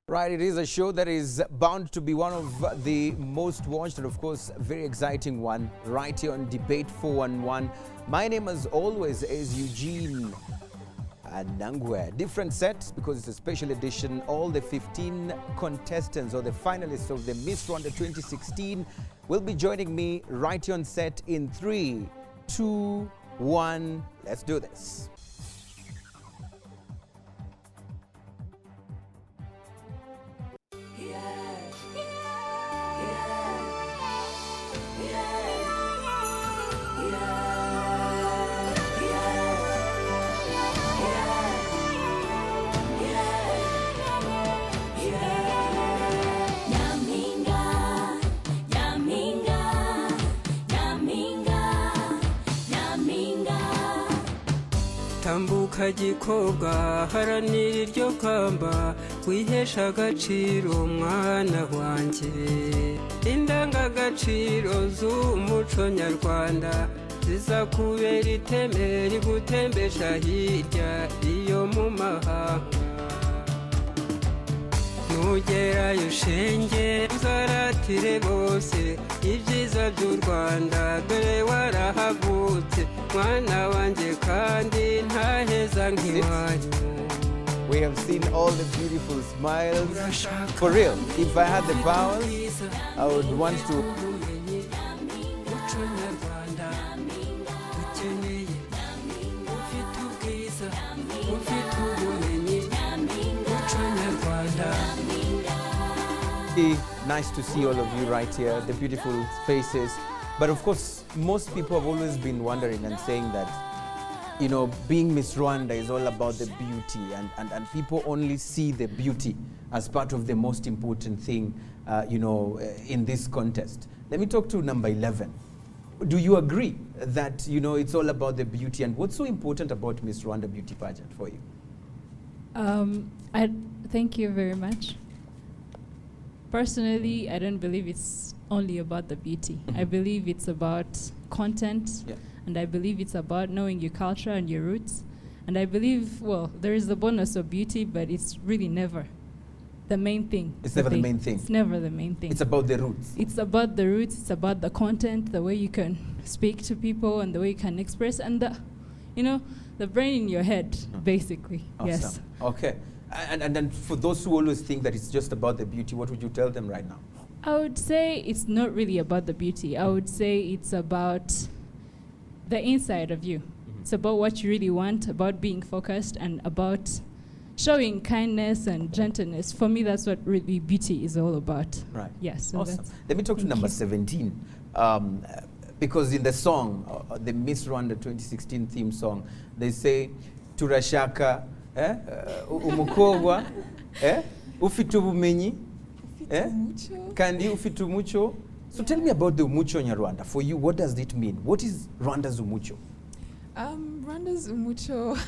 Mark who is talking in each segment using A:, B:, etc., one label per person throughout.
A: Right, it is a show that is bound to be one of the most watched and of course very exciting one right here on Debate 411. My name as always is Eugene Nangwe. Different sets because it's a special edition. All the 15 contestants or the finalists of the Miss Rwanda 2016 will be joining me right here on set in 3, 2, 1. Let's do this.
B: Tambuka gikobwa haranira iryo kamba wihesha agaciro mwana wanjye indangagaciro z'umuco nyarwanda zizakubera iteme rigutembesha hirya iyo mu mahanga nugerayo shenge uzaratire bose ibyiza by'u Rwanda dore warahavutse mwana wanjye kandi ntaheza nk'iwanyu.
A: We have seen all the beautiful smiles. For real, if I had the powers, I would want to. Nice to see all of you right here, the beautiful faces. But of course, most people have always been wondering and saying that, you know, being Miss Rwanda is all about the beauty, and people only see the beauty as part of the most important thing, in this contest. Let me talk to number 11. Do you agree that, you know, it's all about the beauty, and what's so important about Miss Rwanda beauty pageant for you?
C: Thank you very much. Personally, I don't believe it's only about the beauty. I believe it's about content, and I believe it's about knowing your culture and your roots. And I believe, well, there is the bonus of beauty, but it's really never the main thing.
A: It's never the main thing.
C: It's never the main thing.
A: It's about the roots.
C: It's about the roots. It's about the content, the way you can speak to people, and the way you can express, and the brain in your head, basically.
A: Awesome.
C: Yes.
A: Okay. And then for those who always think that it's just about the beauty, what would you tell them right now?
C: I would say it's not really about the beauty. I would say it's about the inside of you. It's about what you really want, about being focused, and about showing kindness and gentleness. For me, that's what really beauty is all about.
A: Right.
C: Yes. So
A: awesome. Let me talk to number 17. Because in the song, the Miss Rwanda 2016 theme song, they say, Turashaka, umukobwa, ufite ubumenyi, kandi ufite umuco. So tell me about the umuco Nyarwanda. For you, what does it mean? What is Rwanda's umuco?
D: Rwanda's umuco,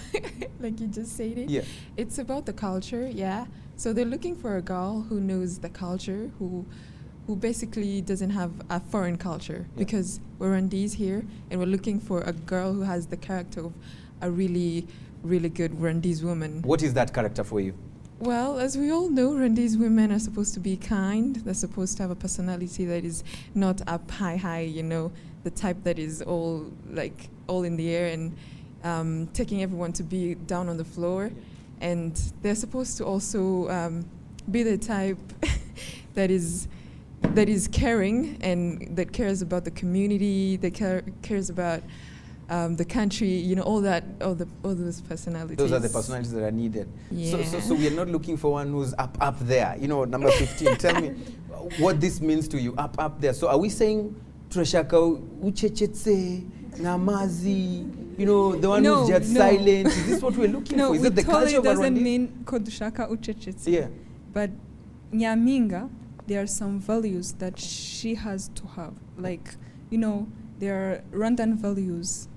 D: like you just said it, it's about the culture, So they're looking for a girl who knows the culture, who basically doesn't have a foreign culture, because we're Rwandese here, and we're looking for a girl who has the character of a really good Rwandese woman. What is that character for you? Well, as we all know, Rwandese women are supposed to be kind. They're supposed to have a personality that is not up high, the type that is all in the air and taking everyone to be down on the floor. And they're supposed to also be the type that is caring and that cares about the community, that cares about the country, all those personalities. Those are the personalities that are needed. Yeah. So we are not looking for one who's up there. Number 15. Tell me what this means to you, up there. So are we saying Turashaka uchechetse namazi? The one who's just silent. Is this what we're looking for? Is it the culture of Rwanda?
E: No, it doesn't mean kodushaka uchechetse.
A: Yeah.
E: But nyaminga, there are some values that she has to have. There are Rwandan values.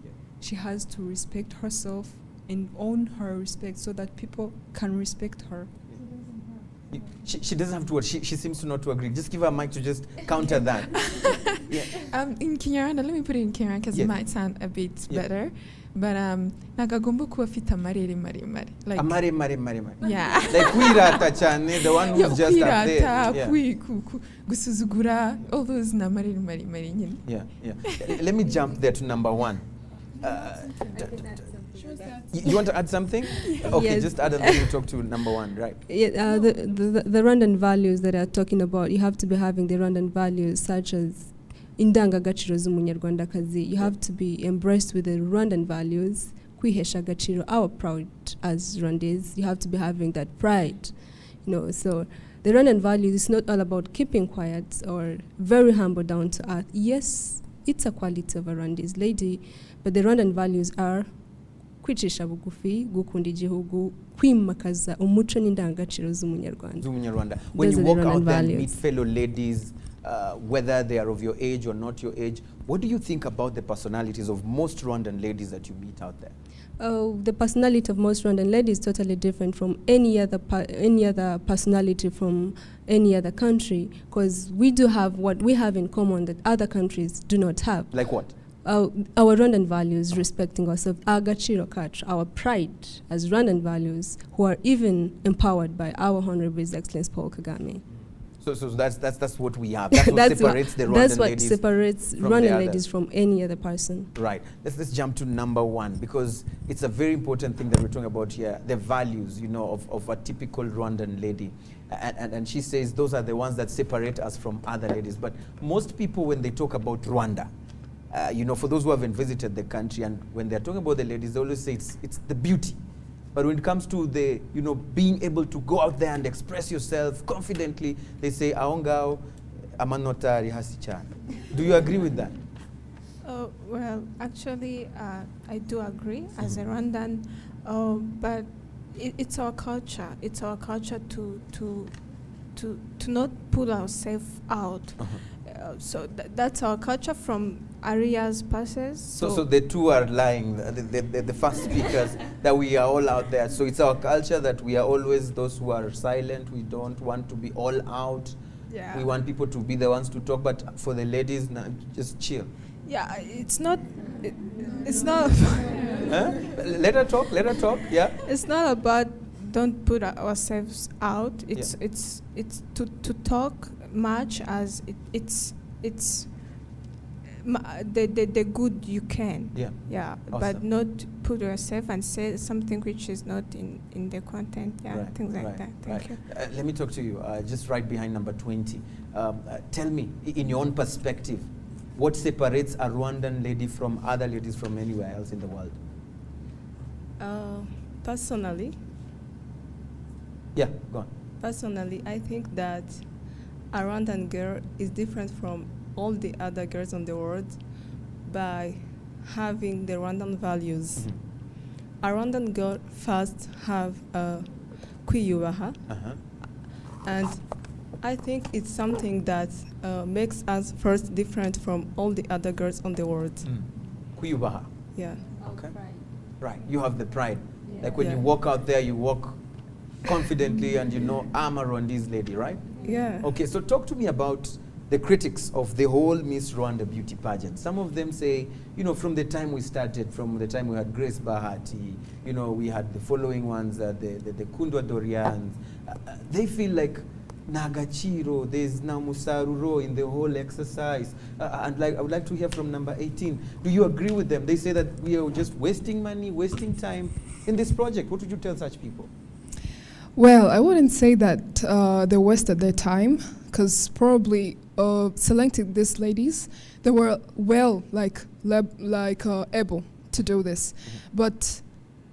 E: She has to respect herself and own her respect so that people can respect her.
A: She doesn't have to what? She seems to not to agree. Just give her a mic to just counter that.
D: In Kinyarwanda, let me put it in Kinyarwanda because it might sound a bit better. But nagagomba kuba afite amarere maremare. Like
A: amare mare.
D: Yeah.
A: Like kwirata cyane, the one who's just up there.
D: Gusuzugura, all those na marere mare.
A: Yeah. Let me jump there to number one. You want to add something? Okay, yes. Just add and then we'll talk to number one, right?
F: Yeah, the Rwandan values that I'm talking about, you have to be having the Rwandan values such as indangagaciro z'umunyarwandakazi. You have to be embraced with the Rwandan values. Kwihesha agaciro, our proud as Rwandese. You have to be having that pride. So the Rwandan values is not all about keeping quiet or very humble, down to earth. Yes, it's a quality of a Rwandese lady, but the Rwandan values are kwicisha bugufi, gukunda igihugu, kwimakaza umuco n'indangagaciro z'umunyarwanda.
A: When you walk out there and meet fellow ladies, whether they are of your age or not your age, what do you think about the personalities of most Rwandan ladies that you meet out there?
F: The personality of most Rwandan ladies is totally different from any other personality from any other country, because we do have what we have in common that other countries do not have.
A: Like what?
F: Our Rwandan values, respecting ourselves, our gaciro kacu, our pride as Rwandan values, who are even empowered by our Honorable His Excellency Paul Kagame.
A: So that's what we have. That's what separates the Rwandan ladies.
F: That's what separates Rwandan ladies from any other person.
A: Right. Let's jump to number one, because it's a very important thing that we're talking about here. The values, of a typical Rwandan lady, and she says those are the ones that separate us from other ladies. But most people, when they talk about Rwanda, for those who haven't visited the country, and when they're talking about the ladies, they always say it's the beauty. But when it comes to the, being able to go out there and express yourself confidently, they say, aongao amanota rihasichan. Do you agree with that?
G: Well, actually, I do agree as a Rwandan, but it's our culture. It's our culture to not put ourselves out. So that's our culture from Aria's passes.
A: So the two are lying, the first speakers, that we are all out there. So it's our culture that we are always those who are silent. We don't want to be all out.
G: Yeah.
A: We want people to be the ones to talk, but for the ladies, just chill.
G: Yeah, it's not.
A: Huh? Let her talk, yeah.
G: It's not about don't put ourselves out. It's to talk much as it's the good you can. Yeah. Awesome. But not put yourself and say something which is not in the content. Yeah, right, things like that. Thank you.
A: Let me talk to you. Just right behind number 20. Tell me, in your own perspective, what separates a Rwandan lady from other ladies from anywhere else in the world?
H: Personally.
A: Yeah, go on.
H: Personally, I think that a Rwandan girl is different from all the other girls on the world by having the Rwandan values. Mm-hmm. A Rwandan girl first have kwiyubaha, and I think it's something that makes us first different from all the other girls on the world.
A: Kwiyubaha.
H: Yeah.
A: Okay. Right. You have the pride. Yeah. Like when you walk out there, you walk confidently and I'm a Rwandese lady, right?
H: Yeah.
A: Okay, so talk to me about the critics of the whole Miss Rwanda beauty pageant. Some of them say, from the time we started, from the time we had Grace Bahati, we had the following ones, the Kundwa Dorians, they feel like Nagachiro, there's Namusaruro in the whole exercise. And I would like to hear from number 18. Do you agree with them? They say that we are just wasting money, wasting time in this project. What would you tell such people?
I: Well, I wouldn't say that they wasted their time, because probably selecting these ladies, they were able to do this. But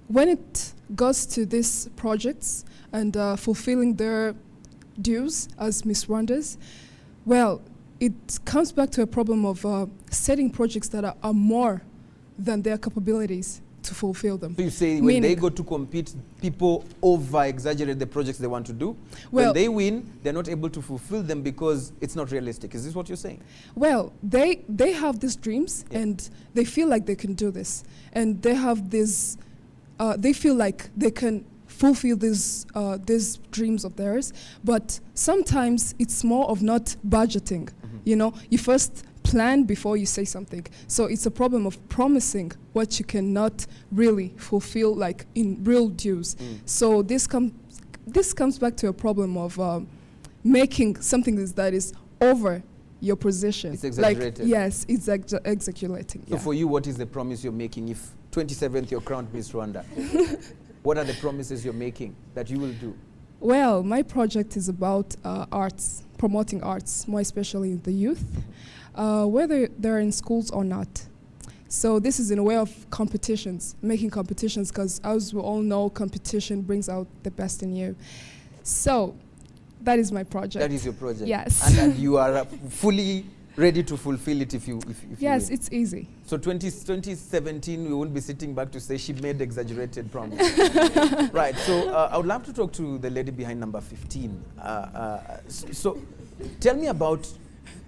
I: when it goes to these projects and fulfilling their dues as Miss Rwandas, well, it comes back to a problem of setting projects that are more than their capabilities to fulfill them.
A: So you say when they go to compete, people over-exaggerate the projects they want to do. Well, when they win, they're not able to fulfill them because it's not realistic. Is this what you're saying?
I: Well, they have these dreams, and they feel like they can do this. And they have this, they feel like they can fulfill these dreams of theirs. But sometimes it's more of not budgeting. You know, you first plan before you say something. So it's a problem of promising what you cannot really fulfill, like in real dues. So this comes back to a problem of making something that is over your position.
A: It's exaggerated.
I: Like, yes, it's exaggerating.
A: So for you, what is the promise you're making if 27th you're crowned Miss Rwanda? What are the promises you're making that you will do?
I: Well, my project is about arts, promoting arts, more especially in the youth, whether they're in schools or not. So this is in a way of competitions, making competitions, because as we all know, competition brings out the best in you. So that is my project.
A: That is your project?
I: Yes.
A: And you are fully ready to fulfill it if you
I: yes,
A: you
I: it's easy.
A: So 2017, we won't be sitting back to say she made exaggerated promise. Right, so I would love to talk to the lady behind number 15. So tell me about,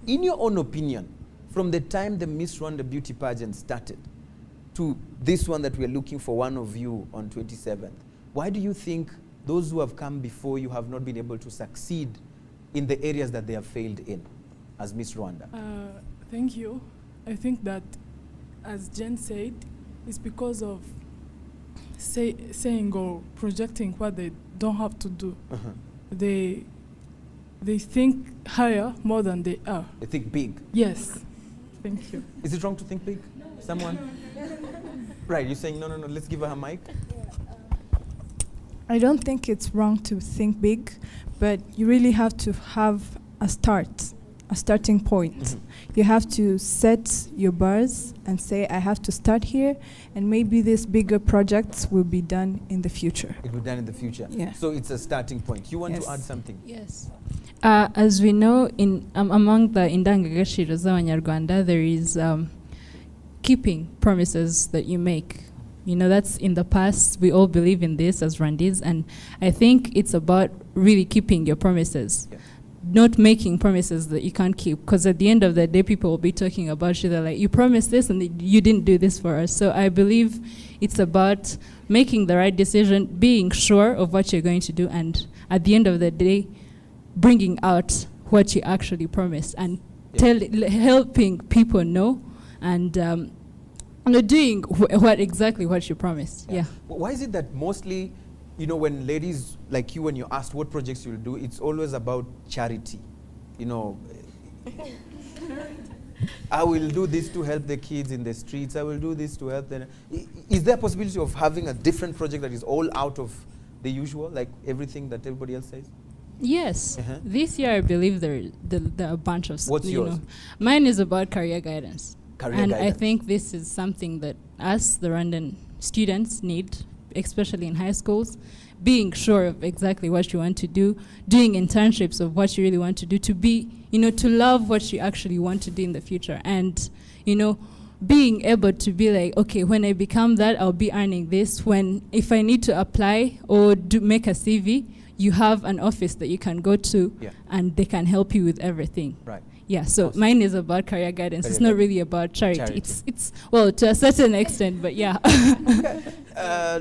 A: in your own opinion, from the time the Miss Rwanda beauty pageant started to this one that we are looking for one of you on 27th, why do you think those who have come before you have not been able to succeed in the areas that they have failed in as Miss Rwanda?
J: Thank you. I think that, as Jen said, it's because of saying or projecting what they don't have to do. They think higher more than they are.
A: They think big.
J: Yes. Thank you.
A: Is it wrong to think big? Someone? Right, you're saying no, let's give her a mic.
K: I don't think it's wrong to think big, but you really have to have a starting point. You have to set your bars and say, I have to start here, and maybe these bigger projects will be done in the future.
A: It will be done in the future.
K: Yeah.
A: So it's a starting point. You want
K: Yes.
A: to add something?
C: Yes. As we know, in among the indangagaciro z'abanyarwanda, there is keeping promises that you make. You know, that's in the past. We all believe in this as Rwandese, and I think it's about really keeping your promises.
A: Yeah.
C: Not making promises that you can't keep, because at the end of the day, people will be talking about you. They're like, you promised this and you didn't do this for us. So I believe it's about making the right decision, being sure of what you're going to do, and at the end of the day, bringing out what you actually promised and helping people know and doing what you promised. Yeah.
A: Why is it that mostly, you know, when ladies like you, when you're asked what projects you'll do, it's always about charity? You know, I will do this to help the kids in the streets. I will do this to help them. Is there a possibility of having a different project that is all out of the usual, like everything that everybody else says?
C: Yes. This year, I believe there are a bunch of.
A: What's yours?
C: Mine is about career guidance.
A: Guidance.
C: I think this is something that us, the Rwandan students, need, especially in high schools. Being sure of exactly what you want to do, doing internships of what you really want to do, to be, to love what you actually want to do in the future, and, being able to be like, okay, when I become that, I'll be earning this. If I need to apply or make a CV, you have an office that you can go to, and they can help you with everything.
A: Right.
C: Yeah, so mine is about career guidance. It's not really about charity. It's well, to a certain extent, but yeah.
A: Okay.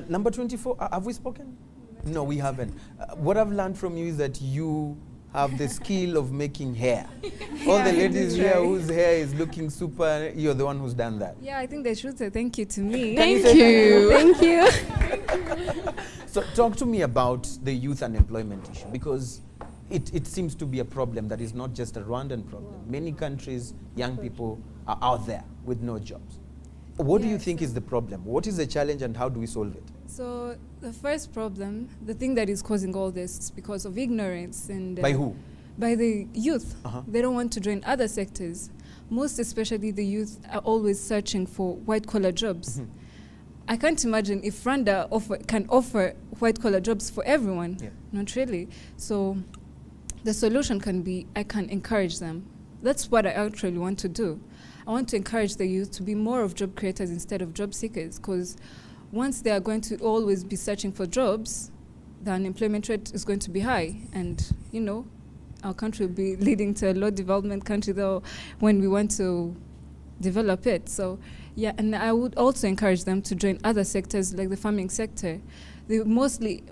A: Number 24, have we spoken? No, we haven't. What I've learned from you is that you have the skill of making hair. All the ladies here whose hair is looking super, you're the one who's done that.
F: Yeah, I think they should say thank you to me.
C: Thank you.
F: Thank you.
A: So talk to me about the youth unemployment issue, because it seems to be a problem that is not just a Rwandan problem. Many countries, young people are out there with no jobs. What do you think is the problem? What is the challenge and how do we solve it?
F: So the first problem, the thing that is causing all this, is because of ignorance. And
A: by who?
F: By the youth. They don't want to join other sectors. Most especially the youth are always searching for white-collar jobs. I can't imagine if Rwanda can offer white-collar jobs for everyone. Not really. So the solution can be, I can encourage them. That's what I actually want to do. I want to encourage the youth to be more of job creators instead of job seekers, because once they are going to always be searching for jobs, the unemployment rate is going to be high. And, our country will be leading to a low development country, though, when we want to develop it. So, yeah, and I would also encourage them to join other sectors like the farming sector. They mostly,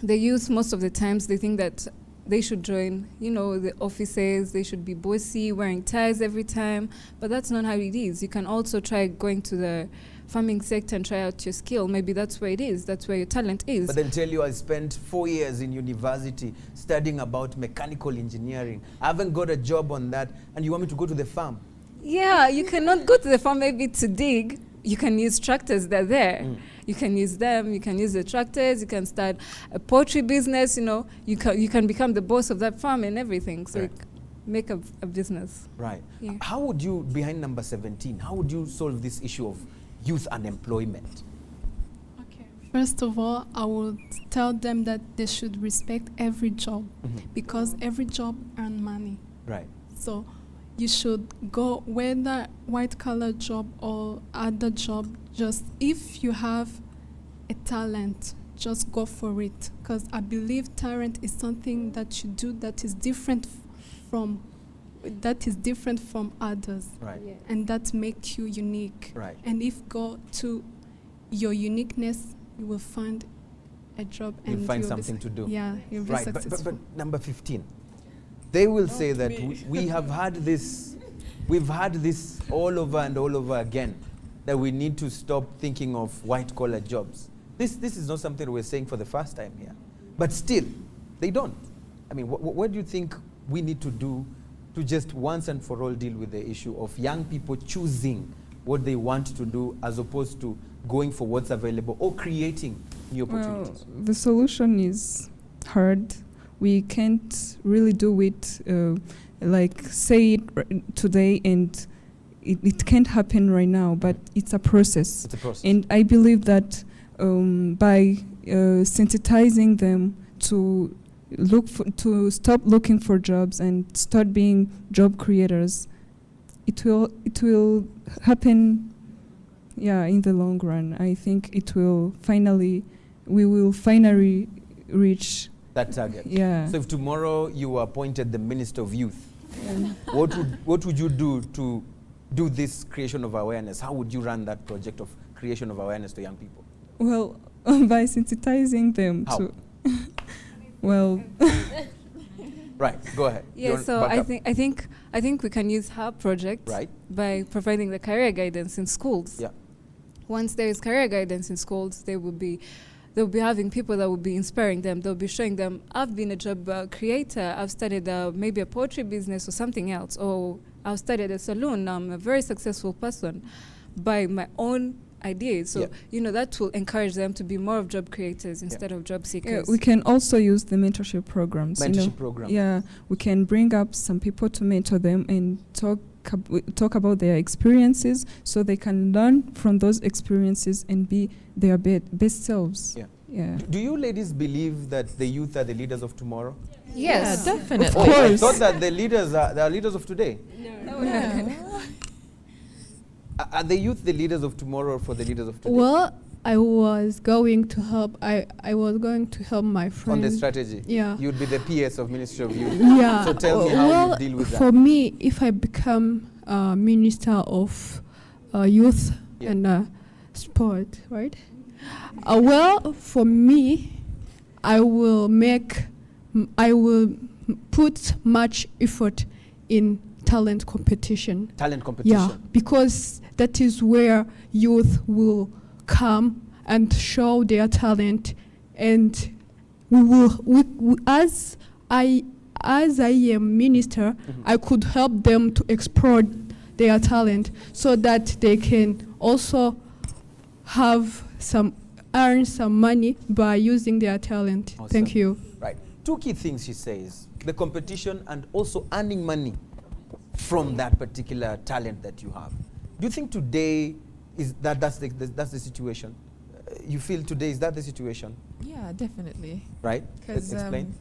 L: the youth, most of the times, they think that they should join, the offices, they should be bossy, wearing ties every time, but that's not how it is. You can also try going to the farming sector and try out your skill. Maybe that's where it is, that's where your talent is.
A: But they'll tell you, I spent 4 years in university studying about mechanical engineering. I haven't got a job on that, and you want me to go to the farm?
L: Yeah, you cannot go to the farm maybe to dig. You can use tractors that are there. You can use them, you can use the tractors, you can start a poultry business, you can become the boss of that farm and everything. So
A: right.
L: you make a business.
A: Right.
L: Yeah.
A: How would you, behind number 17, how would you solve this issue of youth unemployment?
M: Okay. First of all, I would tell them that they should respect every job because every job earns money.
A: Right.
M: So you should go whether white collar job or other job, just if you have a talent, just go for it. Because I believe talent is something that you do that is different from others.
A: Right.
M: Yeah. And that makes you unique.
A: Right.
M: And if go to your uniqueness, you will find a job and
A: you'll find something to do.
M: Yeah, you'll be
A: right.
M: successful.
A: But number 15. They will say that we have had this, we've had this all over and all over again, that we need to stop thinking of white-collar jobs. This is not something we're saying for the first time here. But still, they don't. I mean, what do you think we need to do to just once and for all deal with the issue of young people choosing what they want to do as opposed to going for what's available or creating new opportunities?
E: Well, the solution is hard. We can't really do it, like say it today, and it can't happen right now, but it's a process.
A: It's a process.
E: And I believe that by sensitizing them to stop looking for jobs and start being job creators, it will happen, in the long run. I think we will finally reach
A: that target.
E: Yeah.
A: So if tomorrow you were appointed the Minister of Youth, what would you do to do this creation of awareness? How would you run that project of creation of awareness to young people?
E: Well, by sensitizing them
A: How?
E: to well
A: right, go ahead.
L: Yeah, so I think we can use her project by providing the career guidance in schools.
A: Yeah.
L: Once there is career guidance in schools, they'll be having people that will be inspiring them. They'll be showing them, I've been a job creator, I've started maybe a poetry business or something else, or I've started a salon, I'm a very successful person by my own ideas. So, that will encourage them to be more of job creators instead of job seekers.
E: Yeah, we can also use the mentorship programs.
A: Mentorship program.
E: Yeah, we can bring up some people to mentor them and talk about their experiences so they can learn from those experiences and be their best selves. Yeah.
A: Do you ladies believe that the youth are the leaders of tomorrow?
L: Yes,
D: yeah, definitely.
E: Of course.
A: I thought that the leaders are leaders of today.
L: No.
A: Are the youth the leaders of tomorrow or for the leaders of today?
N: Well, I was going to help. I was going to help my friend
A: on the strategy.
N: Yeah.
A: You'd be the PS of Ministry of Youth.
N: Yeah.
A: So tell me how you deal with that.
N: For me, if I become Minister of Youth and Sport, right? Well, for me, I will put much effort in talent competition.
A: Talent competition.
N: Yeah, because that is where youth will come and show their talent, and as I am minister, I could help them to explore their talent so that they can also earn some money by using their talent.
A: Awesome.
N: Thank you.
A: Right. Two key things she says: the competition and also earning money from that particular talent that you have. Do you think today that's the situation? You feel today is that the situation?
D: Yeah, definitely.
A: Right?
D: Because
A: explain.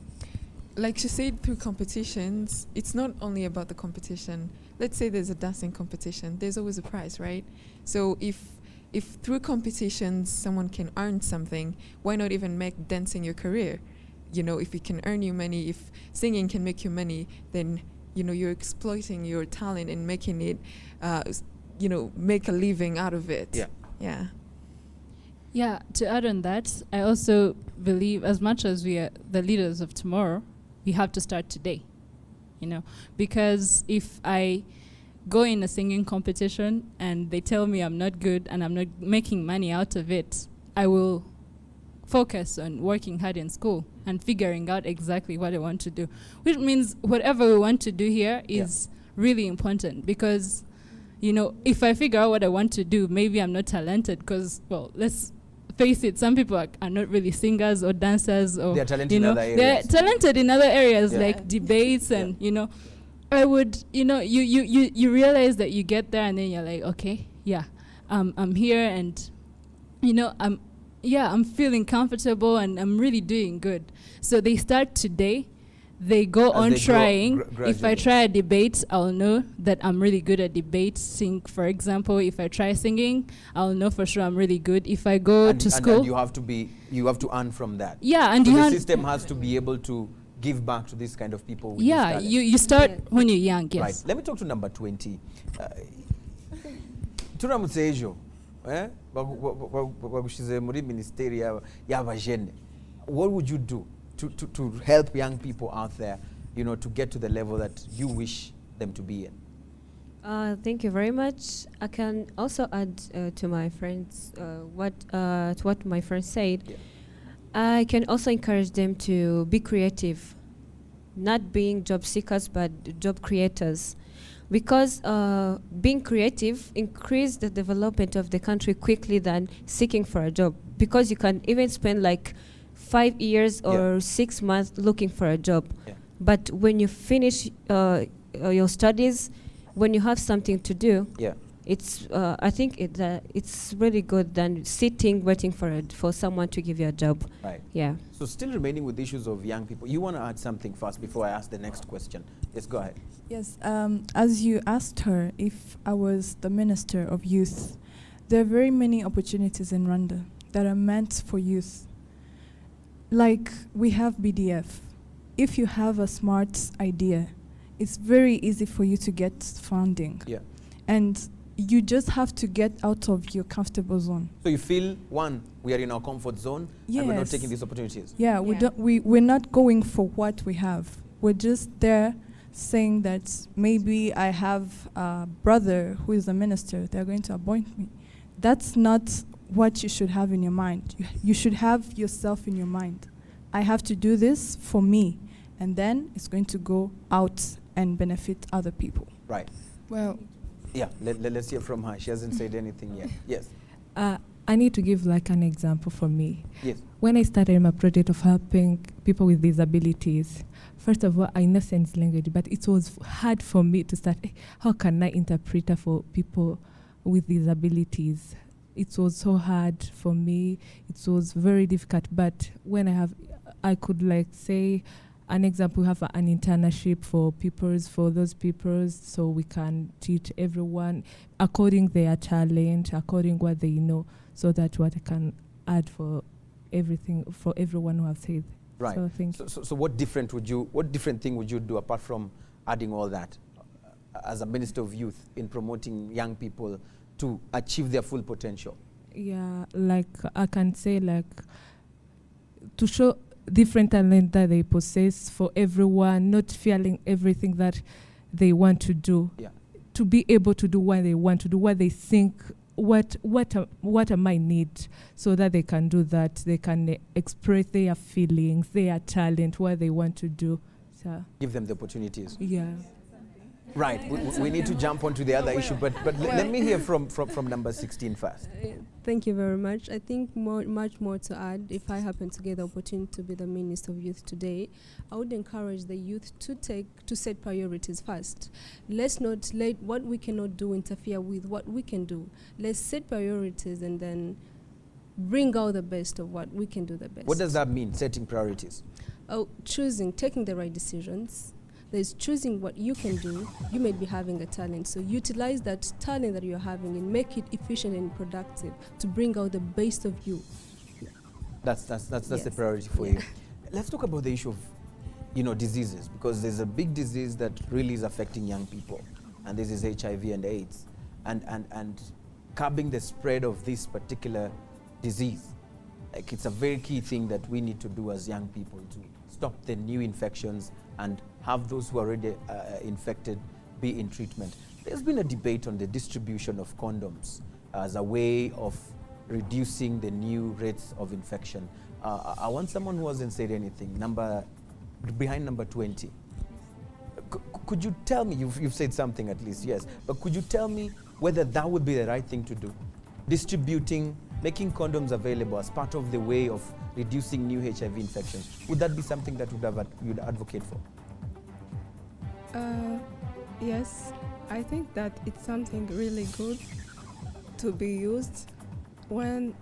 D: Like she said, through competitions, it's not only about the competition. Let's say there's a dancing competition, there's always a prize, right? So if through competitions someone can earn something, why not even make dancing your career? If it can earn you money, if singing can make you money, then you're exploiting your talent and making it, make a living out of it.
A: Yeah.
D: Yeah.
C: Yeah, to add on that, I also believe as much as we are the leaders of tomorrow, we have to start today, you know, because if I go in a singing competition and they tell me I'm not good and I'm not making money out of it, I will focus on working hard in school and figuring out exactly what I want to do, which means whatever we want to do here is really important, because, you know, if I figure out what I want to do, maybe I'm not talented because, well, let's face it, some people are not really singers or dancers, or
A: they're talented
C: you know,
A: in other areas.
C: they're talented in other areas like debates and you know, I would, you know, you realize that you get there and then you're like, okay, I'm here and you know, I'm feeling comfortable and I'm really doing good. So they start today. They go
A: As
C: on
A: they
C: trying. If I
A: gradually.
C: try a debate, I'll know that I'm really good at debate. For example, if I try singing, I'll know for sure I'm really good. If I go to school,
A: and you have to earn from that.
C: Yeah, and
A: so
C: you
A: the
C: have
A: system has to be able to give back to this kind of people. With
C: yeah,
A: this
C: you start when you're young. Yes.
A: Right. Let me talk to number 20. Turamutse ejo, bagushize muri ministeri y'abajene. What would you do to help young people out there, you know, to get to the level that you wish them to be in?
O: Thank you very much. I can also add to my friends to what my friends said.
A: Yeah.
O: I can also encourage them to be creative, not being job seekers but job creators, because being creative increases the development of the country quickly than seeking for a job, because you can even spend like 5 years or 6 months looking for a job.
A: Yeah.
O: But when you finish your studies, when you have something to do, it's I think it's really good than sitting waiting for someone to give you a job.
A: Right.
O: Yeah.
A: So still remaining with issues of young people, you want to add something first before I ask the next question? Yes, go ahead.
K: Yes, as you asked her if I was the Minister of Youth, there are very many opportunities in Rwanda that are meant for youth. Like we have BDF. If you have a smart idea, it's very easy for you to get funding.
A: Yeah.
K: And you just have to get out of your comfortable zone.
A: So you feel, one, we are in our comfort zone and we're not taking these opportunities.
K: Yeah, we're not going for what we have. We're just there saying that maybe I have a brother who is a minister, they're going to appoint me. That's not what you should have in your mind. You should have yourself in your mind. I have to do this for me, and then it's going to go out and benefit other people.
A: Right.
I: Well,
A: yeah, let's hear from her. She hasn't said anything yet. Yes.
P: I need to give like an example for me.
A: Yes.
P: When I started my project of helping people with disabilities, first of all, I know sense language, but it was hard for me to start, how can I interpret for people with disabilities? It was so hard for me. It was very difficult. But when I could like say, an example, we have an internship for those people, so we can teach everyone according their talent, according what they know, so that what I can add for everything, for everyone who have said.
A: Right. So what different thing would you do apart from adding all that as a Minister of Youth in promoting young people to achieve their full potential?
P: Yeah, like I can say, like to show different talent that they possess for everyone, not feeling everything that they want to do.
A: Yeah.
P: To be able to do what they want to do, what they think, what am I need, so that they can do that. They can express their feelings, their talent, what they want to do. So
A: give them the opportunities.
P: Yeah.
A: Right. We need to jump onto the other issue, but let me hear from number 16 first.
F: Thank you very much. I think much more to add. If I happen to get the opportunity to be the Minister of Youth today, I would encourage the youth to set priorities first. Let's not let what we cannot do interfere with what we can do. Let's set priorities and then bring out the best of what we can do the best.
A: What does that mean, setting priorities?
F: Taking the right decisions. There's choosing what you can do. You may be having a talent, so utilize that talent that you're having and make it efficient and productive to bring out the best of you.
A: That's the priority for you. Let's talk about the issue of, diseases, because there's a big disease that really is affecting young people, and this is HIV and AIDS, and curbing the spread of this particular disease. Like, it's a very key thing that we need to do as young people to stop the new infections and have those who are already infected be in treatment. There's been a debate on the distribution of condoms as a way of reducing the new rates of infection. I want someone who hasn't said anything. Behind number 20. Could you tell me, you've said something at least, yes, but could you tell me whether that would be the right thing to do? Distributing, making condoms available as part of the way of reducing new HIV infections. Would that be something that you'd advocate for?
H: Yes, I think that it's something really good to be used when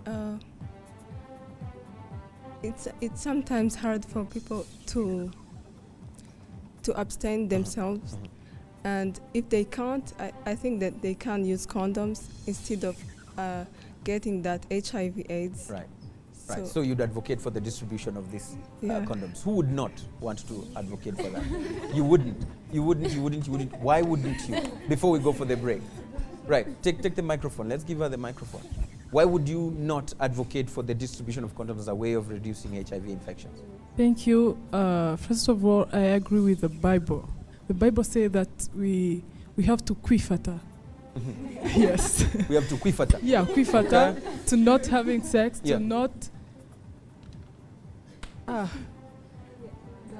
H: it's sometimes hard for people to abstain themselves. And if they can't, I think that they can use condoms instead of getting that HIV/AIDS.
A: Right. Right. So you'd advocate for the distribution of these condoms. Who would not want to advocate for that? You wouldn't. You wouldn't. Why wouldn't you? Before we go for the break. Right. Take the microphone. Let's give her the microphone. Why would you not advocate for the distribution of condoms as a way of reducing HIV infections?
J: Thank you. First of all, I agree with the Bible. The Bible says that we have to quifata. Yes.
A: We have to quifata.
J: Yeah, quifata, to not having sex, to not...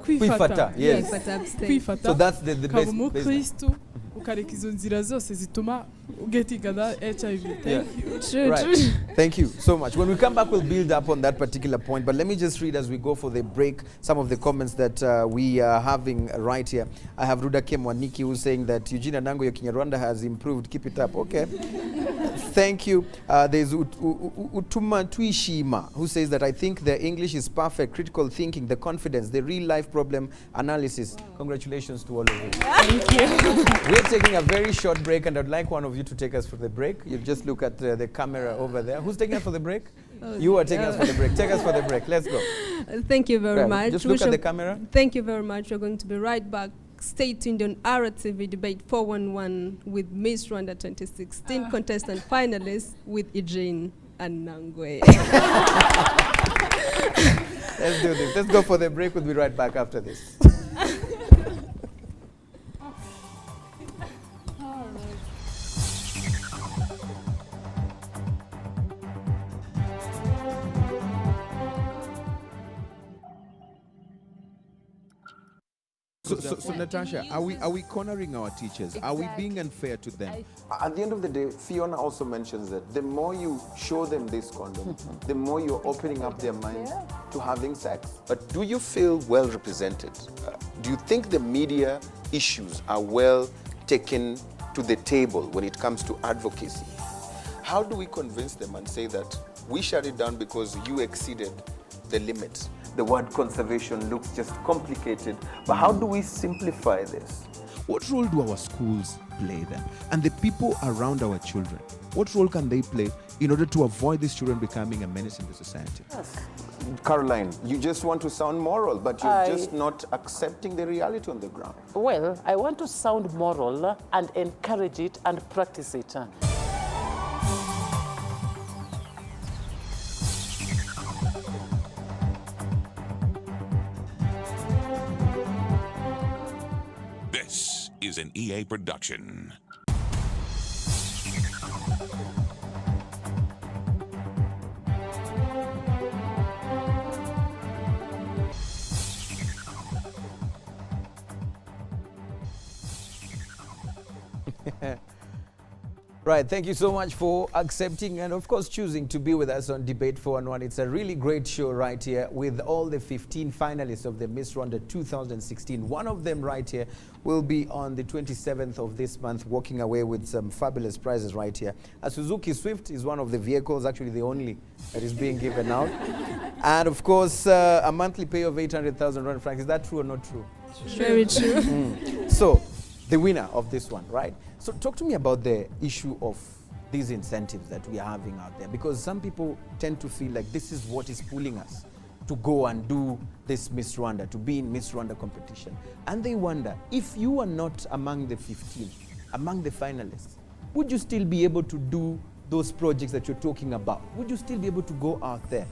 A: Quifata, yes.
J: Quifata.
A: So that's the best.
J: Kristo ukareka izo nzira zose zituma ugetinga that HIV. Thank you.
A: Right. Thank you so much. When we come back, we'll build up on that particular point. But let me just read as we go for the break some of the comments that we are having right here. I have Ruda Kemwaniki who's saying that Eugene Anango Rwanda has improved. Keep it up. Okay. Thank you. There's Utuma Tuishima who says that I think the English is perfect, critical thinking, the confidence, the real life problem analysis. Wow. Congratulations to all of you.
L: Thank you.
A: We're taking a very short break, and I'd like one of you to take us for the break. You just look at the camera over there. Who's taking us for the break? You are taking us for the break. Take us for the break. Let's go.
F: Thank you very much.
A: Just look at the camera.
F: Thank you very much. We're going to be right back. Stay tuned on RTV Debate 411 with Miss Rwanda 2016 contestant finalists with Eugene and Nangwe.
A: Let's do this. Let's go for the break. We'll be right back after this.
Q: So Natasha, are we cornering our teachers? Exactly. Are we being unfair to them?
A: At the end of the day, Fiona also mentions that the more you show them this condom, the more you're opening up their minds to having sex. But do you feel well represented? Do you think the media issues are well taken to the table when it comes to advocacy? How do we convince them and say that we shut it down because you exceeded the limits? The word conservation looks just complicated, but how do we simplify this?
Q: What role do our schools play then? And the people around our children, what role can they play in order to avoid these children becoming a menace in the society?
A: Yes. Caroline, you just want to sound moral, but you're just not accepting the reality on the ground.
R: Well, I want to sound moral and encourage it and practice it.
S: This is an EA production.
A: Right, thank you so much for accepting and of course choosing to be with us on Debate 411. It's a really great show right here with all the 15 finalists of the Miss Rwanda 2016. One of them right here will be on the 27th of this month walking away with some fabulous prizes right here. A Suzuki Swift is one of the vehicles, actually the only that is being given out. And of course a monthly pay of 800,000 Rwanda francs. Is that true or not true?
F: Very true.
A: So, the winner of this one, right? So talk to me about the issue of these incentives that we are having out there, because some people tend to feel like this is what is pulling us to go and do this Miss Rwanda, to be in Miss Rwanda competition. And they wonder, if you are not among the 15, among the finalists, would you still be able to do those projects that you're talking about, would you still be able to go out there?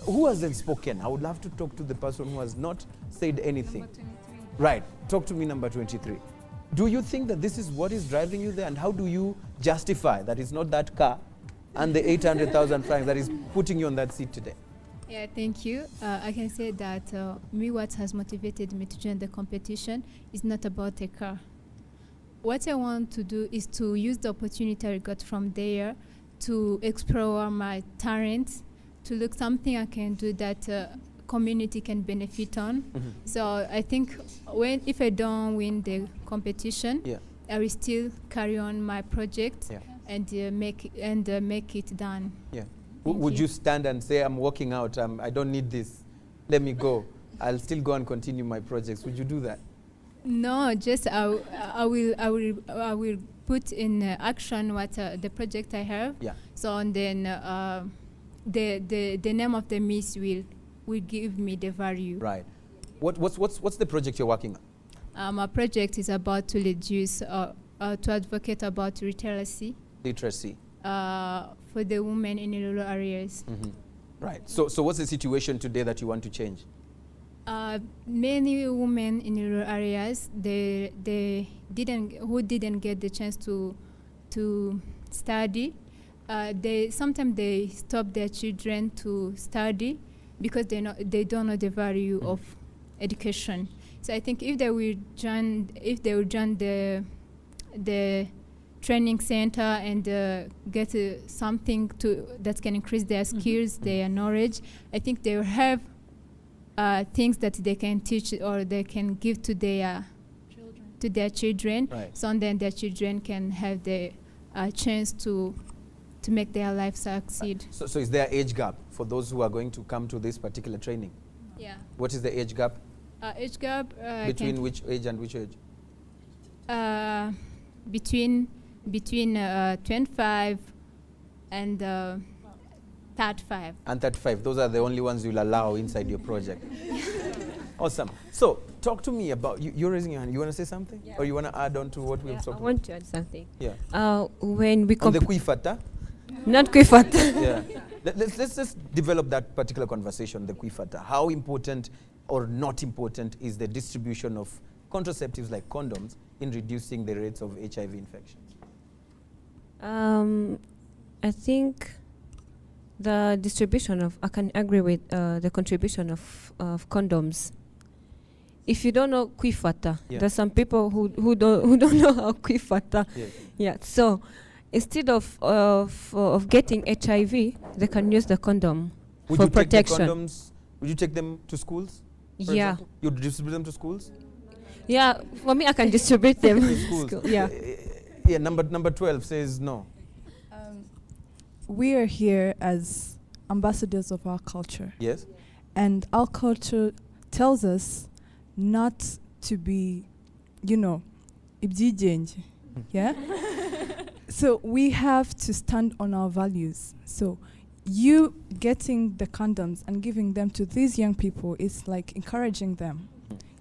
A: Who hasn't spoken? I would love to talk to the person who has not said anything. Right, talk to me, number 23. Do you think that this is what is driving you there, and how do you justify that it's not that car and the 800,000 francs that is putting you on that seat today?
T: Yeah, thank you. I can say that what has motivated me to join the competition is not about a car. What I want to do is to use the opportunity I got from there to explore my talents, to look something I can do that community can benefit on. So I think if I don't win the competition, I will still carry on my project and make it done.
A: Yeah. Would you stand and say, I'm walking out, I don't need this, let me go. I'll still go and continue my projects. Would you do that?
T: No, just I will put in action what the project I have. Yeah. So and then the name of the Miss will give me the value.
A: Right. What's the project you're working on?
T: My project is about to reduce to advocate about literacy.
A: Literacy.
T: For the women in rural areas.
A: Right. So what's the situation today that you want to change?
T: Many women in rural areas, they didn't get the chance to study. Sometimes they stop their children to study because they don't know the value of education. So I think if they will join the training center and get something that can increase their skills, their knowledge, I think they will have things that they can teach or they can give to their children. Right. So then their children can have the chance to make their life succeed.
A: So is there age gap for those who are going to come to this particular training?
T: Yeah.
A: What is the age gap?
T: Age gap
A: between which age and which age?
T: Between 25 and 35.
A: And 35. Those are the only ones you'll allow inside your project. Awesome. So talk to me about you're raising your hand. You want to say something, or you want to add on to what we've talked about?
O: I want to add something.
A: Yeah.
O: When we
A: on the Kwifata.
O: Not Kwifata.
A: Yeah. Let's just develop that particular conversation. The Kwifata. How important or not important is the distribution of contraceptives like condoms in reducing the rates of HIV infections?
O: I think the distribution of, I can agree with the contribution of condoms. If you don't know Kwifata, there's some people who don't know how Kwifata. Yeah. So instead of getting HIV, they can use the condom for protection.
A: Take the condoms, would you take them to schools?
O: Yeah.
A: You distribute them to schools?
O: Yeah, for me, I can distribute them
A: to schools.
O: Yeah.
A: Yeah. Number 12 says no.
K: We are here as ambassadors of our culture.
A: Yes.
K: And our culture tells us not to be, ibyigenje. Yeah? So we have to stand on our values. So you getting the condoms and giving them to these young people is like encouraging them.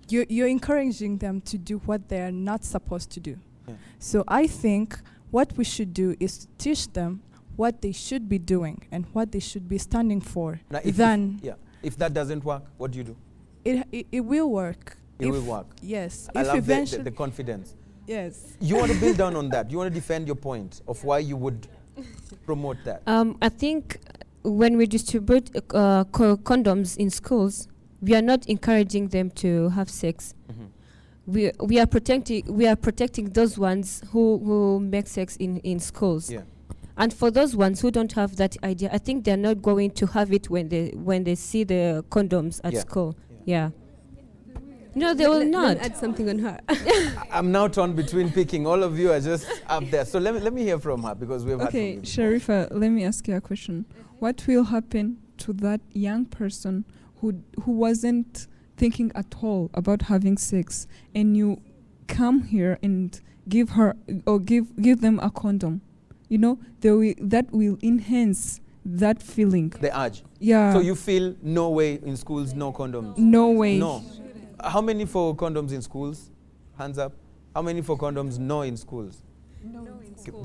K: You're encouraging them to do what they're not supposed to do. Yeah. So I think what we should do is teach them what they should be doing and what they should be standing for.
A: Now if that doesn't work, what do you do?
K: It will work.
A: It will work.
K: Yes.
A: I love the confidence.
K: Yes.
A: You want to build down on that. You want to defend your point of why you would promote that.
O: I think when we distribute condoms in schools, we are not encouraging them to have sex. We are protecting those ones who make sex in schools. Yeah. And for those ones who don't have that idea, I think they're not going to have it when they see the condoms at school. Yeah. No, they will not.
F: Add something on her.
A: I'm now torn between picking. All of you are just up there. So let me hear from her because we've had.
E: Okay, Sharifa, let me ask you a question. What will happen to that young person who wasn't thinking at all about having sex, and you come here and give her or give them a condom? That will enhance that feeling.
A: The urge.
E: Yeah.
A: So you feel no way in schools, no condoms?
E: No way.
A: No. How many for condoms in schools? Hands up. How many for condoms no in schools?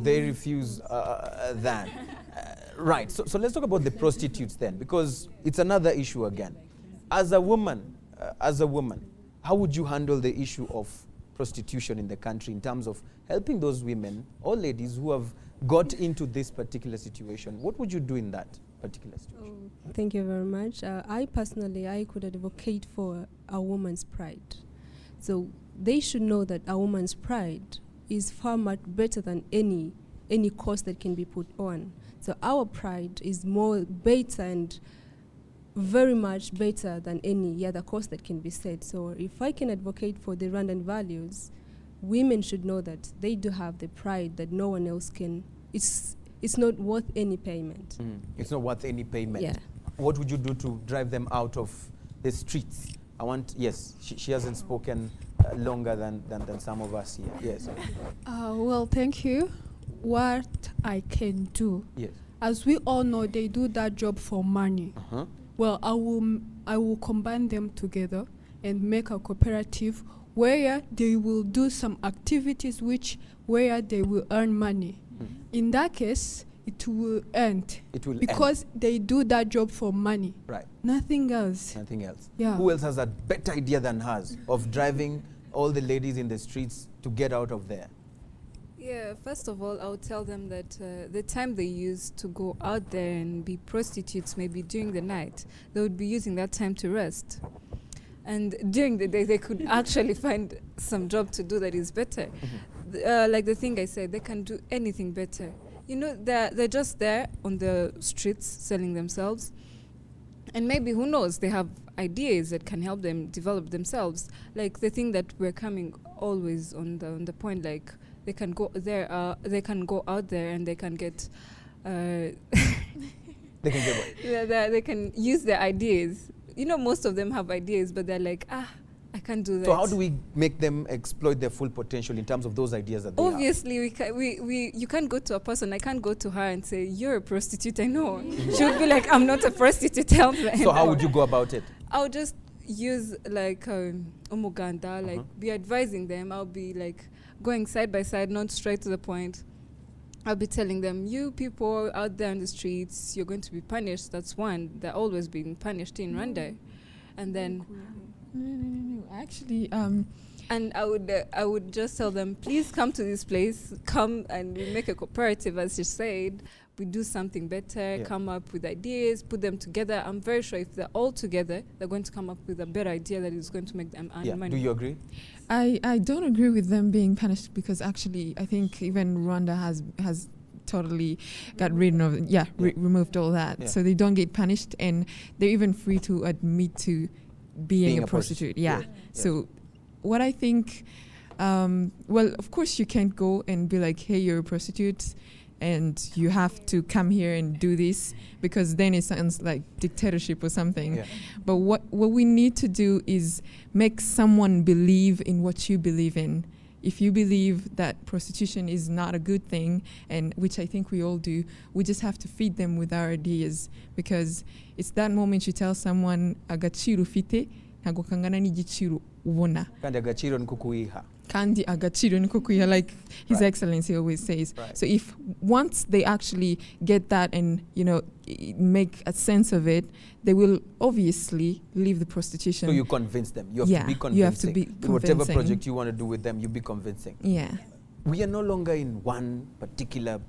A: They refuse that. Right. So let's talk about the prostitutes then, because it's another issue again. As a woman, how would you handle the issue of prostitution in the country in terms of helping those women or ladies who have got into this particular situation? What would you do in that particular situation?
F: Thank you very much. I could advocate for a woman's pride. So they should know that a woman's pride is far much better than any cost that can be put on. So our pride is more better and very much better than any other cost that can be set. So if I can advocate for the Rwandan values, women should know that they do have the pride that no one else can. It's not worth any payment.
A: It's not worth any payment.
F: Yeah.
A: What would you do to drive them out of the streets? She hasn't spoken longer than some of us here. Yes.
M: Well, thank you. What I can do,
A: yes.
M: As we all know, they do that job for money. Well, I will combine them together and make a cooperative where they will do some activities where they will earn money. In that case, it will end. Because they do that job for money.
A: Right.
M: Nothing else.
A: Nothing else.
M: Yeah.
A: Who else has a better idea than hers of driving all the ladies in the streets to get out of there?
L: Yeah, first of all, I would tell them that the time they use to go out there and be prostitutes, maybe during the night, they would be using that time to rest. And during the day, they could actually find some job to do that is better. Like the thing I said, they can do anything better. You know, they're just there on the streets selling themselves. And maybe, who knows, they have ideas that can help them develop themselves. Like the thing that we're coming always on the point, like, they can go there. They can go out there and they can get.
A: They can get what?
L: They can use their ideas. You know, most of them have ideas, but they're like, I can't do that.
A: So how do we make them exploit their full potential in terms of those ideas that they have?
L: Obviously, you can't go to a person. I can't go to her and say, you're a prostitute. I know. She would be like, I'm not a prostitute. Tell me.
A: So how would you go about it?
L: I would just use like umuganda, like be advising them. I'll be like going side by side, not straight to the point. I'll be telling them, you people out there in the streets, you're going to be punished. That's one. They're always being punished in Rwanda. And then...
D: No. Actually,
L: and I would just tell them, please come to this place. Come and we make a cooperative, as you said. We do something better, come up with ideas, put them together. I'm very sure if they're all together, they're going to come up with a better idea that is going to make them earn money.
A: Do you agree?
D: I don't agree with them being punished, because actually I think even Rwanda has totally got rid of removed all that.
A: Yeah.
D: So they don't get punished, and they're even free to admit to being a prostitute. Yeah. So what I think, well, of course you can't go and be like, hey, you're a prostitute and you have to come here and do this, because then it sounds like dictatorship or something.
A: Yeah.
D: But what we need to do is make someone believe in what you believe in. If you believe that prostitution is not a good thing, and which I think we all do, we just have to feed them with our ideas, because it's that moment you tell someone agaciro ufite ntago kangana n'igiciro ubona.
A: Kandi agaciro niko kuiha.
D: Kandi agaciro niko kuiha, like His Excellency always says.
A: Right.
D: So if once they actually get that and make a sense of it, they will obviously leave the prostitution.
A: So you convince them. You have to be convincing.
D: You have to be convincing.
A: Whatever project you want to do with them, you be convincing.
D: Yeah.
A: We are no longer in one particular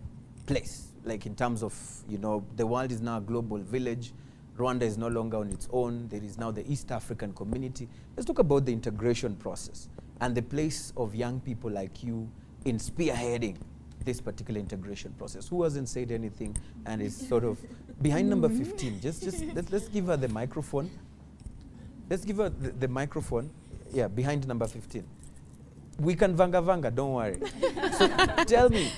A: place. Like in terms of, the world is now a global village. Rwanda is no longer on its own. There is now the East African community. Let's talk about the integration process and the place of young people like you in spearheading this particular integration process. Who hasn't said anything and is sort of behind number 15? Let's give her the microphone. Let's give her the microphone. Yeah, behind number 15. We can vanga, don't worry. So tell me,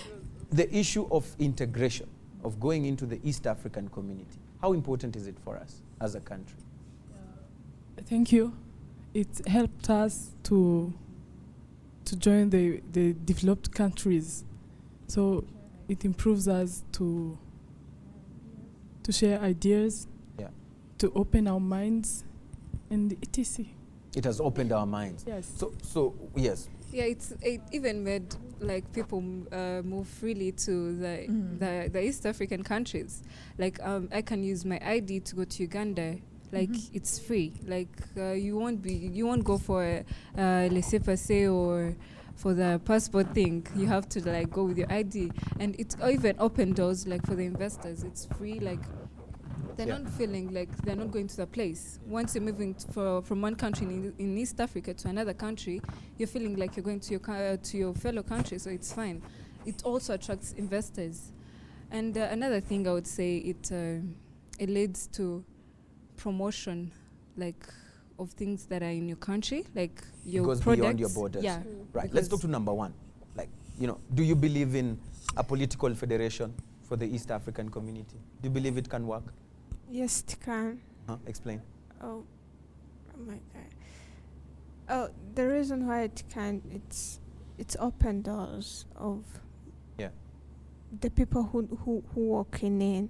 A: the issue of integration, of going into the East African community, how important is it for us as a country?
J: Thank you. It helped us to join the developed countries. So it improves us to share ideas, to open our minds, and etc.
A: It has opened our minds.
J: Yes.
A: So yes.
L: Yeah, it even made like people move freely to the East African countries. Like I can use my ID to go to Uganda. Like it's free. Like you won't go for a laissez-passer or for the passport thing. You have to like go with your ID, and it even opened doors like for the investors. It's free. Like they're not feeling like they're not going to the place. Once you're moving from one country in East Africa to another country, you're feeling like you're going to your fellow country. So it's fine. It also attracts investors, and another thing I would say it leads to promotion, like of things that are in your country, like your
A: goes
L: products.
A: Beyond your borders.
L: Yeah.
A: Right. Let's talk to number one. Like, do you believe in a political federation for the East African community? Do you believe it can work?
G: Yes, it can.
A: Explain.
G: Oh my God. Oh, the reason why it can, it's open doors of the people who work in it.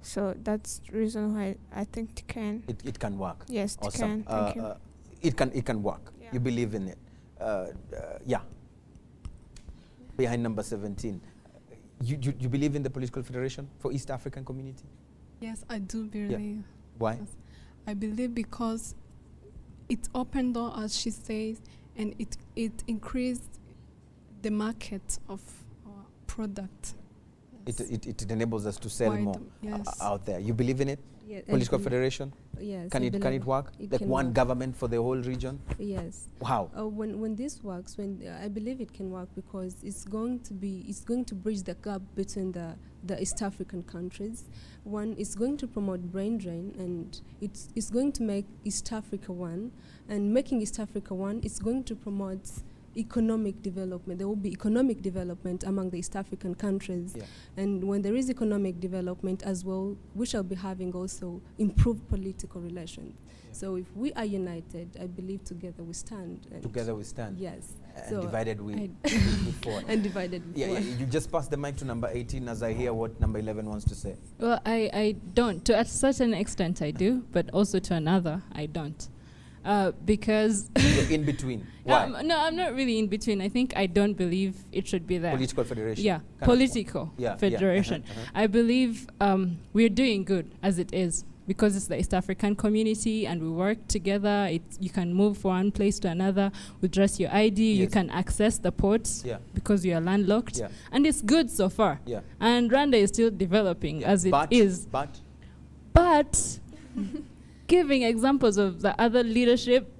G: So that's the reason why I think it can.
A: It can work.
G: Yes, it
A: awesome.
G: can. Thank you.
A: It can work. Yeah. You believe in it. Yeah. Behind number 17. You believe in the political federation for East African community?
M: Yes, I do believe.
A: Yeah. Why?
M: Yes. I believe because it opened door, as she says, and it increased the market of our product.
A: It enables us to sell more out there. You believe in it?
F: Yes.
A: Political federation?
F: Yes.
A: Can it work? Like one government for the whole region?
F: Yes.
A: How?
F: When this works, I believe it can work because it's going to bridge the gap between the East African countries. One, it's going to promote brain drain, and it's going to make East Africa one. And making East Africa one, it's going to promote economic development. There will be economic development among the East African countries. Yeah. And when there is economic development as well, we shall be having also improved political relations. Yeah. So if we are united, I believe together we stand.
A: Together we stand.
F: Yes.
A: And so divided we fall.
F: And divided we fall.
A: Yeah, you just pass the mic to number 18 as I hear what number 11 wants to say.
C: Well, I don't. To a certain extent I do, but also to another I don't. Because
A: you're in between. Why?
C: No, I'm not really in between. I think I don't believe it should be there.
A: Political federation.
C: Yeah, political federation. I believe we're doing good as it is because it's the East African community and we work together. You can move from one place to another with just your ID. Yes. You can access the ports because you are landlocked. Yeah. And it's good so far. Yeah. And Rwanda is still developing as it is. But giving examples of the other leadership,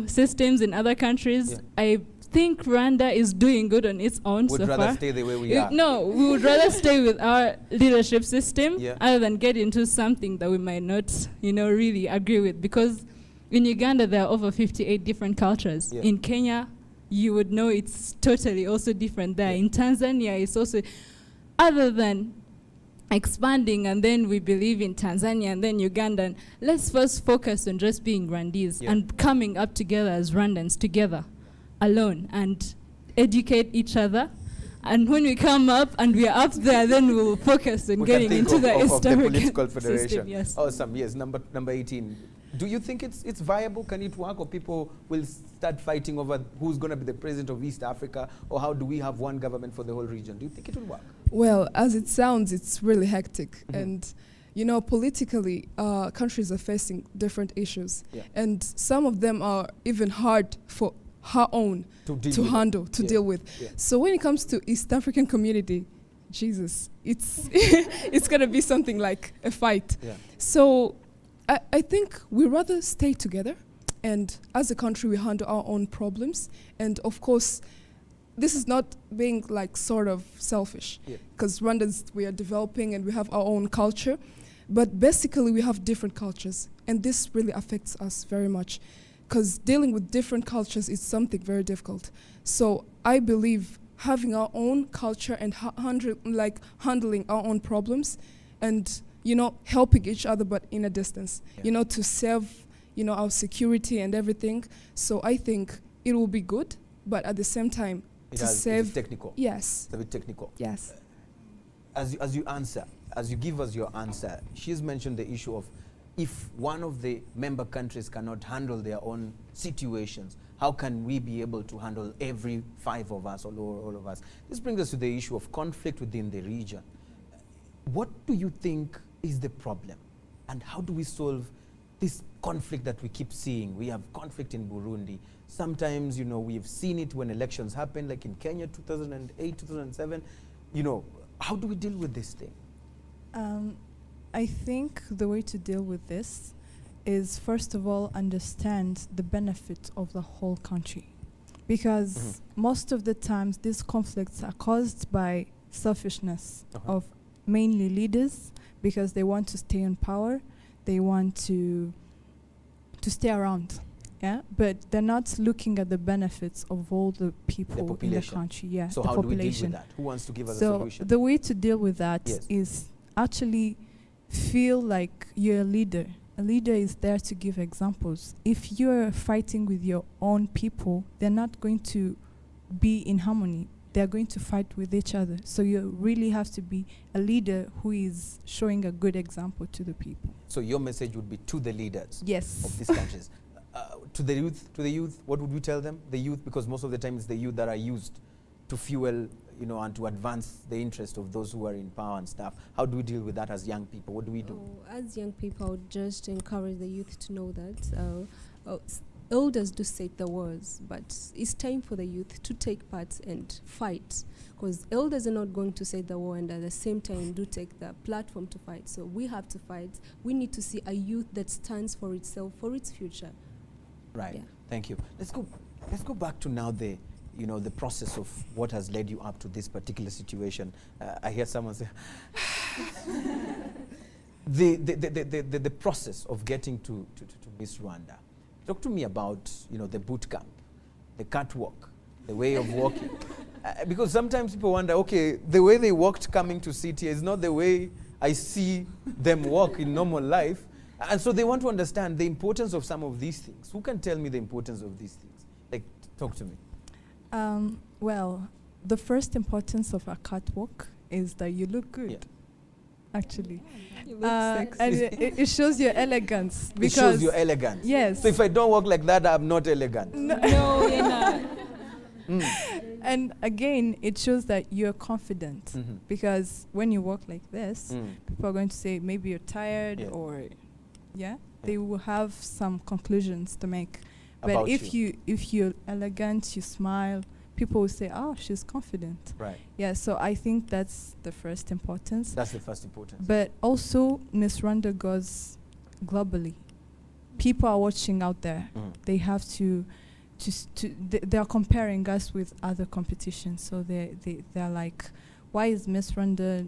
C: systems in other countries, I think Rwanda is doing good on its own so far.
A: Would rather stay the way we are.
C: No, we would rather stay with our leadership system other than get into something that we might not, really agree with. Because in Uganda, there are over 58 different cultures. Yeah. In Kenya, you would know it's totally also different there. Yeah. In Tanzania, it's also, other than expanding and then we believe in Tanzania and then Uganda. And let's first focus on just being Rwandese and coming up together as Rwandans together, alone, and educate each other. And when we come up and we are up there, then we'll focus on getting into the East African
A: political federation.
C: System, yes.
A: Awesome. Yes. Number 18. Do you think it's viable? Can it work, or people will start fighting over who's going to be the president of East Africa, or how do we have one government for the whole region? Do you think it will work?
I: Well, as it sounds, it's really hectic. And, politically, countries are facing different issues. Yeah. And some of them are even hard for her own to deal with. Yeah. So when it comes to East African community, Jesus, it's it's going to be something like a fight. Yeah. So I think we rather stay together, and as a country we handle our own problems. And of course, this is not being like sort of selfish, because Rwandans, we are developing and we have our own culture, but basically we have different cultures, and this really affects us very much, because dealing with different cultures is something very difficult. So I believe having our own culture and handling our own problems, and helping each other, but in a distance, to save, our security and everything. So I think it will be good, but at the same time,
A: it's technical.
I: Yes.
A: It's a bit technical.
I: Yes.
A: As you give us your answer, she's mentioned the issue of if one of the member countries cannot handle their own situations, how can we be able to handle every 5 of us, or all of us? This brings us to the issue of conflict within the region. What do you think is the problem? And how do we solve this conflict that we keep seeing? We have conflict in Burundi. Sometimes, you know, we've seen it when elections happen, like in Kenya 2008, 2007. You know, how do we deal with this thing?
K: I think the way to deal with this is, first of all, understand the benefit of the whole country. Because most of the times these conflicts are caused by selfishness of mainly leaders, because they want to stay in power, they want to stay around. Yeah, but they're not looking at the benefits of all the people in the country. Yeah,
A: so
K: the
A: how
K: population.
A: do we deal with that? Who wants to give us a
K: So
A: solution?
K: the way to deal with that is actually feel like you're a leader. A leader is there to give examples. If you're fighting with your own people, they're not going to be in harmony. They're going to fight with each other. So you really have to be a leader who is showing a good example to the people.
A: So your message would be to the leaders
K: Yes.
A: of these countries. To the youth, what would we tell them? The youth, because most of the time it's the youth that are used to fuel, you know, and to advance the interest of those who are in power and stuff. How do we deal with that as young people? What do we do?
F: As young people, I would just encourage the youth to know that elders do set the wars, but it's time for the youth to take part and fight, because elders are not going to set the war and at the same time do take the platform to fight. So we have to fight. We need to see a youth that stands for itself, for its future.
A: Right.
F: Yeah.
A: Thank you. Let's go back to now the process of what has led you up to this particular situation. I hear someone say the process of getting to Miss Rwanda. Talk to me about, you know, the boot camp, the catwalk, the way of walking. Because sometimes people wonder, okay, the way they walked coming to Cynthia is not the way I see them walk in normal life. And so they want to understand the importance of some of these things. Who can tell me the importance of these things? Like, talk to me.
K: Well, the first importance of a catwalk is that you look good. Actually.
F: You look sexy.
K: And it shows your elegance.
A: It shows your elegance.
K: Yes.
A: So if I don't walk like that, I'm not elegant.
K: No, you're not. And again, it shows that you're confident. Because when you walk like this, people are going to say maybe you're tired or they will have some conclusions to make. But if you're elegant, you smile, people will say, oh, she's confident.
A: Right.
K: Yeah, so I think that's the first importance.
A: That's the first importance.
K: But also, Miss Rwanda goes globally. People are watching out there. They have to they are comparing us with other competitions. So they're like, why is Miss Rwanda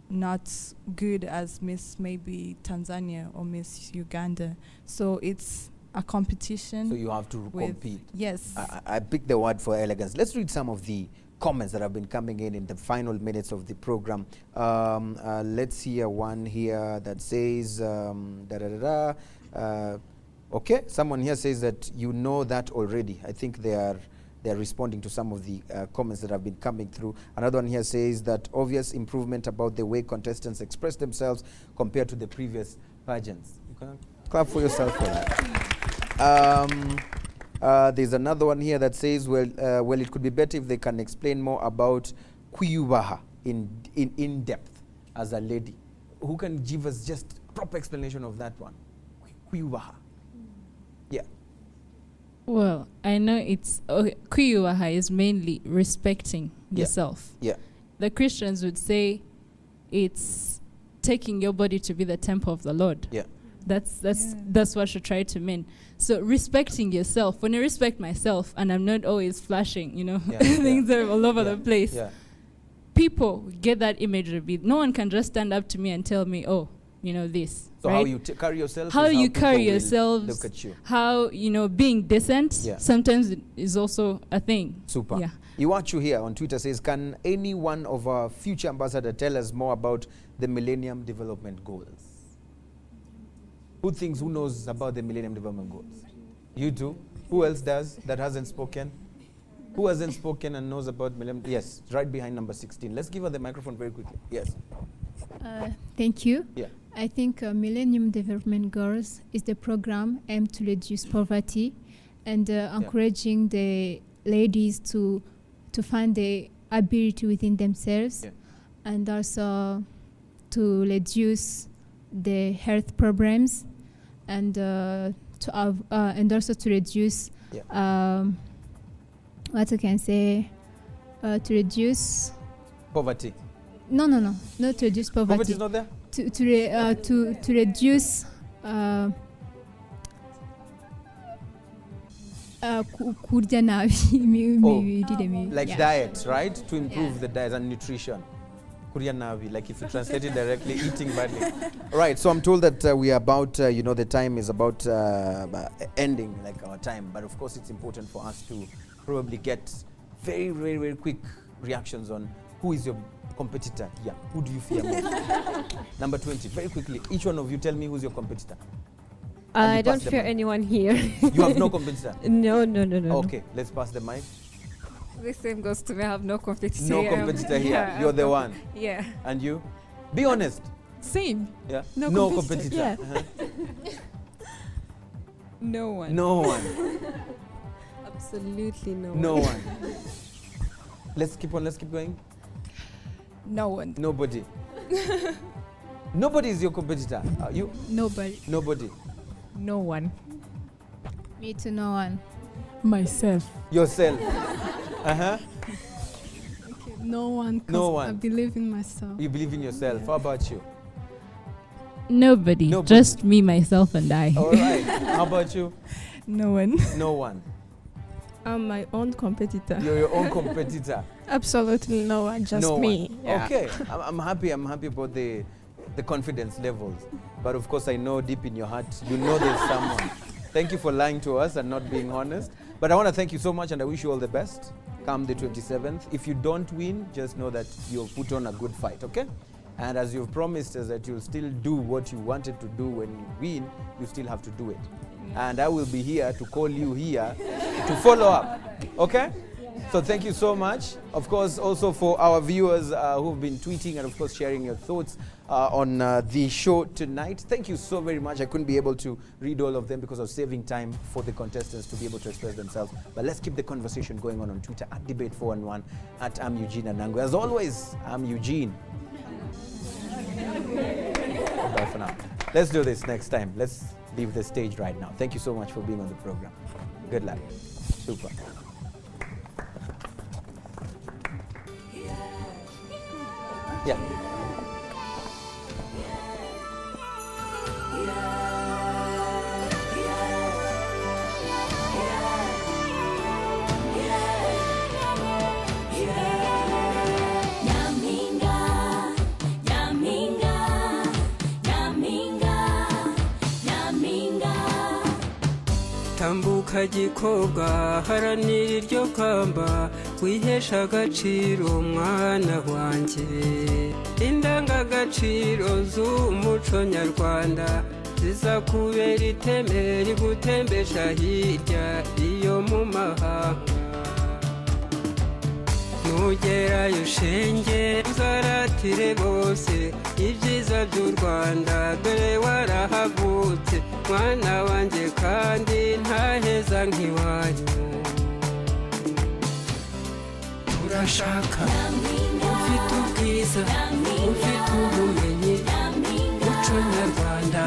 K: not good as Miss maybe Tanzania or Miss Uganda? So it's a competition.
A: So you have to compete.
K: Yes.
A: I picked the word for elegance. Let's read some of the comments that have been coming in the final minutes of the program. Let's hear one here that says, okay, someone here says that you know that already. I think they're responding to some of the comments that have been coming through. Another one here says that obvious improvement about the way contestants express themselves compared to the previous pageants. You can clap for yourself for that. There's another one here that says, well, it could be better if they can explain more about Kwiyubaha in depth as a lady. Who can give us just proper explanation of that one? Kwiyubaha. Yeah.
C: Well, I know it's Kwiyubaha is mainly respecting yourself.
A: Yeah.
C: The Christians would say it's taking your body to be the temple of the Lord.
A: Yeah.
C: That's what you try to mean. So respecting yourself. When I respect myself and I'm not always flashing, things are all over the place.
A: Yeah.
C: People get that imagery. No one can just stand up to me and tell me, oh, this.
A: So
C: right?
A: how you carry yourself?
C: How you
A: people
C: carry
A: will
C: yourselves?
A: Look at you.
C: How being decent.
A: Yeah.
C: Sometimes is also a thing.
A: Super.
C: Yeah.
A: Iwachu here on Twitter says, can any one of our future ambassadors tell us more about the Millennium Development Goals? Who knows about the Millennium Development Goals? You do. Who else does that hasn't spoken? Who hasn't spoken and knows about Millennium? Yes, right behind number 16. Let's give her the microphone very quickly. Yes.
T: Thank you.
A: Yeah.
T: I think Millennium Development Goals is the program aimed to reduce poverty and encouraging the ladies to find the ability within themselves, and also to reduce the health problems, and and also to reduce what I can say, to reduce
A: poverty.
T: No, not to reduce poverty.
A: Poverty is not there.
T: To reduce kurya nabi.
A: Like diet, right? To improve the diet and nutrition. Kurya nabi, like if you translate it directly, eating badly. Right. So I'm told that we are about, the time is about ending, like our time. But of course, it's important for us to probably get very, very, very quick reactions on who is your competitor here. Who do you fear most? Number 20, very quickly. Each one of you tell me who's your competitor.
O: I don't fear anyone here.
A: You have no competitor?
O: No.
A: Okay, let's pass the mic.
L: The same goes to me. I have no competitor.
A: No competitor here.
L: Yeah,
A: You're the one.
L: Yeah.
A: And you? Be honest.
D: Same.
A: Yeah.
D: No
A: competitor.
D: Yeah.
F: No one.
A: No one.
F: Absolutely no
A: No
F: one.
A: one. Let's keep going.
D: No one.
A: Nobody. Nobody is your competitor. You?
T: Nobody.
A: Nobody.
P: No one.
T: Me too, no one.
J: Myself.
A: Yourself.
M: Okay, no one. 'Cause
A: No one.
M: I believe in myself.
A: You believe in yourself. How about you?
C: Nobody. Just me, myself, and I.
A: All right. How about you?
H: No one.
A: No one.
H: I'm my own competitor.
A: You're your own competitor.
G: Absolutely no one, just
A: No
G: me.
A: one.
G: Yeah.
A: Okay. I'm happy about the confidence levels. But of course, I know deep in your heart, you know there's someone. Thank you for lying to us and not being honest. But I want to thank you so much, and I wish you all the best. Come the 27th. If you don't win, just know that you've put on a good fight, okay? And as you've promised us that you'll still do what you wanted to do when you win, you still have to do it. And I will be here to call you here to follow up, okay? So thank you so much. Of course, also for our viewers who've been tweeting and of course sharing your thoughts on the show tonight. Thank you so very much. I couldn't be able to read all of them because I was saving time for the contestants to be able to express themselves. But let's keep the conversation going on Twitter at Debate411, at I'm Eugene Anango. As always, I'm Eugene. Bye for now. Let's do this next time. Let's leave the stage right now. Thank you so much for being on the program. Good luck. Super. Yeah.
B: tambuka gikobwa haranira iryo kamba wihesha agaciro mwana wanjye indangagaciro z'umuco nyarwanda zizakubera iteme rigutembesha hirya iyo mu mahanga nugerayo shenge uzaratire bose ibyiza by'u Rwanda dore warahavutse mwana wanjye kandi ntaheza nk'iwanyu turashaka ufite ubwiza ufite ubumenyi umuco nyarwanda